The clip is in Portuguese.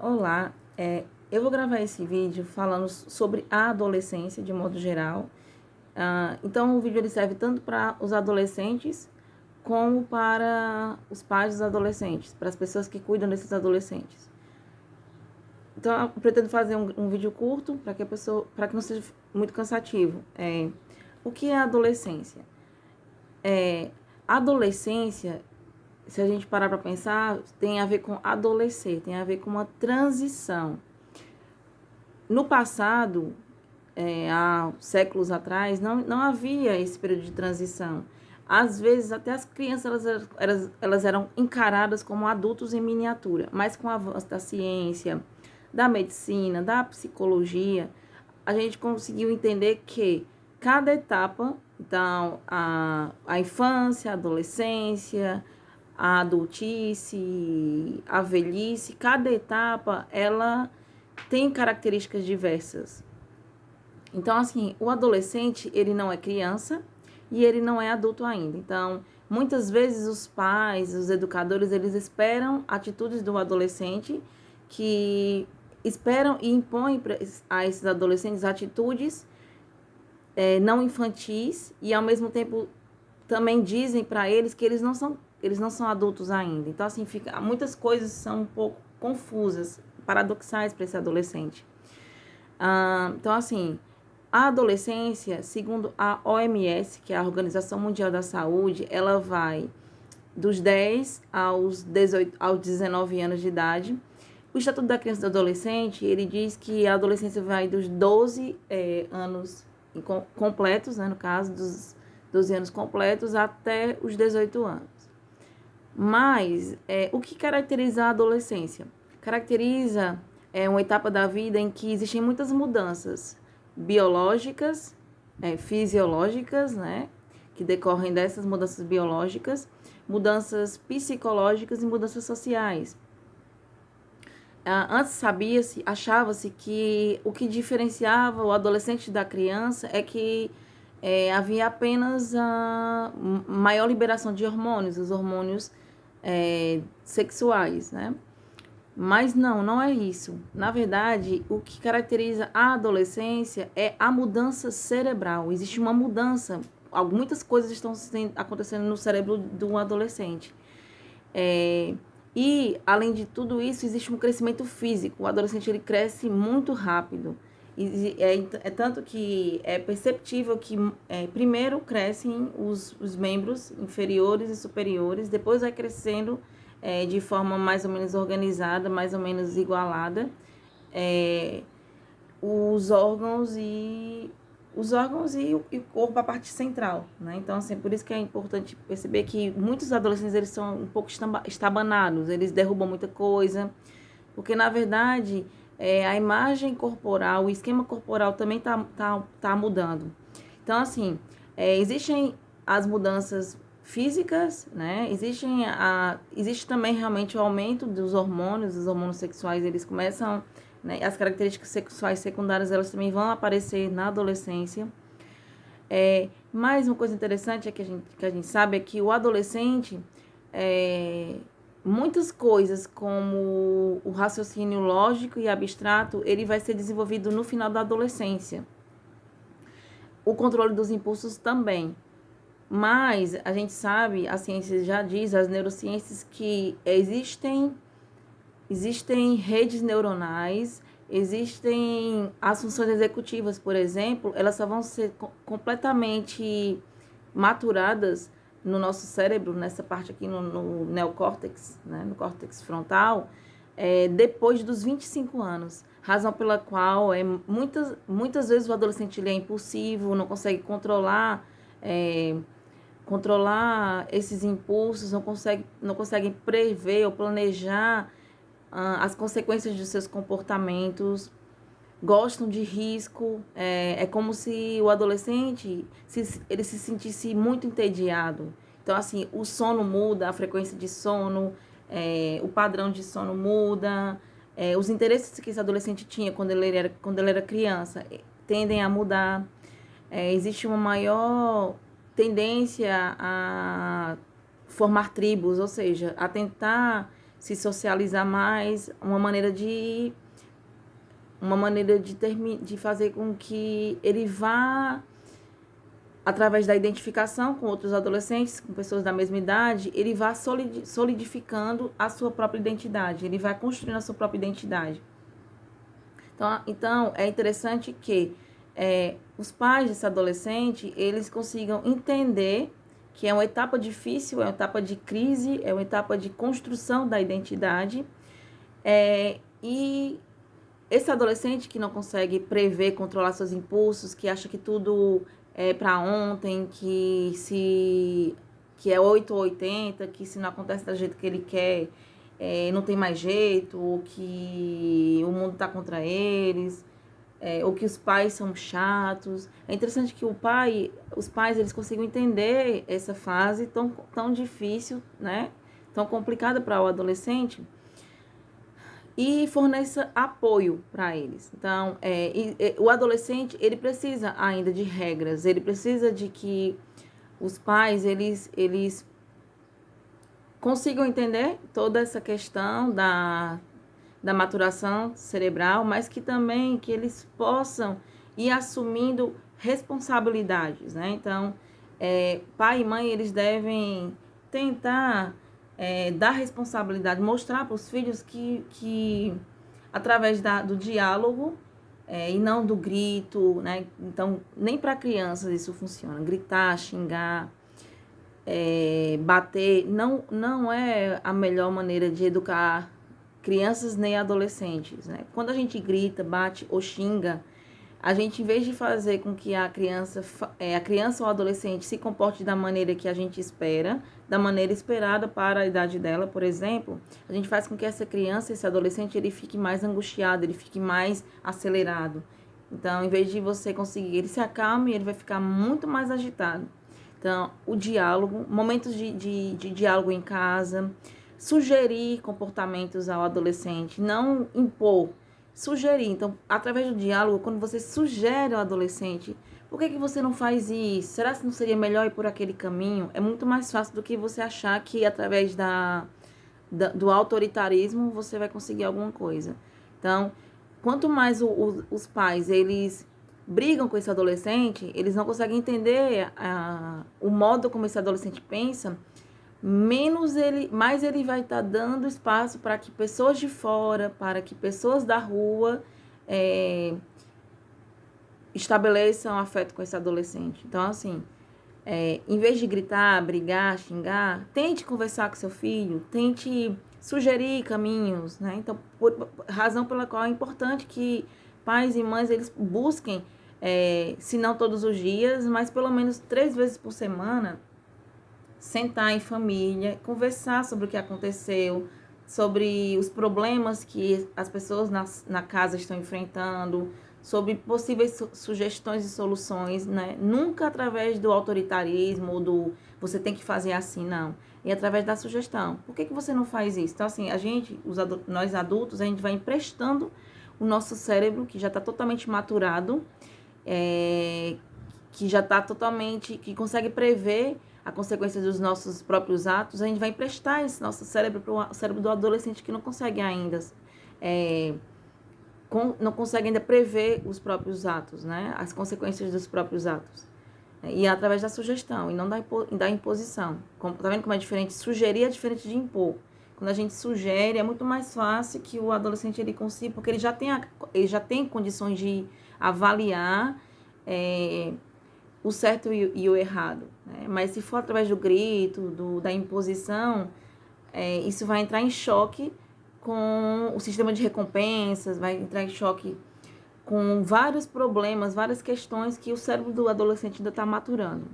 Olá, eu vou gravar esse vídeo falando sobre a adolescência de modo geral. Então, o vídeo ele serve tanto para os adolescentes como para os pais dos adolescentes, para as pessoas que cuidam desses adolescentes. Então, eu pretendo fazer um vídeo curto para que não seja muito cansativo. O que é a adolescência? A adolescência, se a gente parar para pensar, tem a ver com adolescer, tem a ver com uma transição. No passado, há séculos atrás, não havia esse período de transição. Às vezes, até as crianças elas eram encaradas como adultos em miniatura, mas com o avanço da ciência, da medicina, da psicologia, a gente conseguiu entender que cada etapa, então, a infância, a adolescência, a adultice, a velhice, cada etapa, ela tem características diversas. Então, assim, o adolescente, ele não é criança e ele não é adulto ainda. Então, muitas vezes os pais, os educadores, eles esperam atitudes do adolescente que esperam e impõem a esses adolescentes atitudes não infantis e, ao mesmo tempo, também dizem para eles que eles não são adultos ainda. Então, assim, muitas coisas são um pouco confusas, paradoxais para esse adolescente. Então, assim, a adolescência, segundo a OMS, que é a Organização Mundial da Saúde, ela vai dos 10 aos 19 anos de idade. O Estatuto da Criança e do Adolescente, ele diz que a adolescência vai dos 12 anos completos, né, no caso, dos 12 anos completos até os 18 anos. Mas, o que caracteriza a adolescência? Caracteriza uma etapa da vida em que existem muitas mudanças biológicas, fisiológicas, né, que decorrem dessas mudanças biológicas, mudanças psicológicas e mudanças sociais. Antes achava-se que o que diferenciava o adolescente da criança é que havia apenas a maior liberação de hormônios, os hormônios sexuais, né? Mas não é isso. Na verdade, o que caracteriza a adolescência é a mudança cerebral. Existe uma mudança, muitas coisas estão acontecendo no cérebro do adolescente. E, além de tudo isso, existe um crescimento físico. O adolescente ele cresce muito rápido. É tanto que é perceptível que primeiro crescem os membros inferiores e superiores, depois vai crescendo de forma mais ou menos organizada, mais ou menos igualada, os órgãos e o corpo, a parte central, né? Então, assim, por isso que é importante perceber que muitos adolescentes, eles são um pouco estabanados, eles derrubam muita coisa, porque, na verdade, a imagem corporal, o esquema corporal também tá mudando. Então, assim, existem as mudanças físicas, né? Existe também realmente o aumento dos hormônios, os hormônios sexuais, eles começam, né? As características sexuais secundárias, elas também vão aparecer na adolescência. Mais uma coisa interessante que a gente sabe é que o adolescente, muitas coisas como o raciocínio lógico e abstrato, ele vai ser desenvolvido no final da adolescência. O controle dos impulsos também. Mas a gente sabe, a ciência já diz, as neurociências, que existem redes neuronais, existem as funções executivas, por exemplo, elas só vão ser completamente maturadas no nosso cérebro, nessa parte aqui no neocórtex, né, no córtex frontal, depois dos 25 anos. Razão pela qual muitas vezes o adolescente ele é impulsivo, não consegue controlar esses impulsos, não conseguem prever ou planejar as consequências de seus comportamentos, gostam de risco. É como se o adolescente ele se sentisse muito entediado. Então, assim, o sono muda, a frequência de sono, o padrão de sono muda, os interesses que esse adolescente tinha quando ele era criança tendem a mudar. Existe uma maior tendência a formar tribos, ou seja, a tentar se socializar mais, de fazer com que ele vá, através da identificação com outros adolescentes, com pessoas da mesma idade, ele vá solidificando a sua própria identidade, ele vai construindo a sua própria identidade. Então é interessante que os pais desse adolescente, eles consigam entender que é uma etapa difícil, é uma etapa de crise, é uma etapa de construção da identidade, e esse adolescente que não consegue prever, controlar seus impulsos, que acha que tudo é para ontem, que é 8 ou 80, que se não acontece do jeito que ele quer, não tem mais jeito, ou que o mundo está contra eles, ou que os pais são chatos. É interessante que os pais eles consigam entender essa fase tão difícil, né? Tão complicada para o adolescente, e forneça apoio para eles. Então, o adolescente, ele precisa ainda de regras, ele precisa de que os pais, eles consigam entender toda essa questão da maturação cerebral, mas que também que eles possam ir assumindo responsabilidades, né? Então, pai e mãe, eles devem tentar dar responsabilidade, mostrar para os filhos que através do diálogo e não do grito, né? Então, nem para crianças isso funciona. Gritar, xingar, bater, não é a melhor maneira de educar crianças nem adolescentes, né? Quando a gente grita, bate ou xinga, a gente, em vez de fazer com que a criança ou adolescente se comporte da maneira que a gente espera, da maneira esperada para a idade dela, por exemplo, a gente faz com que essa criança, esse adolescente, ele fique mais angustiado, ele fique mais acelerado. Então, em vez de você conseguir, ele se acalme, ele vai ficar muito mais agitado. Então, o diálogo, momentos de diálogo em casa, sugerir comportamentos ao adolescente, não impor, sugerir. Então, através do diálogo, quando você sugere ao adolescente, por que você não faz isso? Será que não seria melhor ir por aquele caminho? É muito mais fácil do que você achar que através do autoritarismo você vai conseguir alguma coisa. Então, quanto mais os pais, eles brigam com esse adolescente, eles não conseguem entender o modo como esse adolescente pensa, mais ele vai estar dando espaço para que pessoas de fora, para que pessoas da rua estabeleçam afeto com esse adolescente. Então, assim, em vez de gritar, brigar, xingar, tente conversar com seu filho, tente sugerir caminhos, né? Então, razão pela qual é importante que pais e mães, eles busquem, se não todos os dias, mas pelo menos 3 vezes por semana, sentar em família, conversar sobre o que aconteceu, sobre os problemas que as pessoas na casa estão enfrentando, sobre possíveis sugestões e soluções, né? Nunca através do autoritarismo ou do você tem que fazer assim, não. E através da sugestão. Por que você não faz isso? Então, assim, nós adultos, a gente vai emprestando o nosso cérebro, que já está totalmente maturado, que já está que consegue prever a consequência dos nossos próprios atos, a gente vai emprestar esse nosso cérebro para o cérebro do adolescente que não consegue ainda, não consegue ainda prever os próprios atos, né? As consequências dos próprios atos. E é através da sugestão, e não da imposição. Tá vendo como é diferente? Sugerir é diferente de impor. Quando a gente sugere, é muito mais fácil que o adolescente ele consiga, porque ele já tem condições de avaliar o certo e o errado, né? Mas se for através do grito, da imposição, isso vai entrar em choque com o sistema de recompensas, vai entrar em choque com vários problemas, várias questões que o cérebro do adolescente ainda está maturando.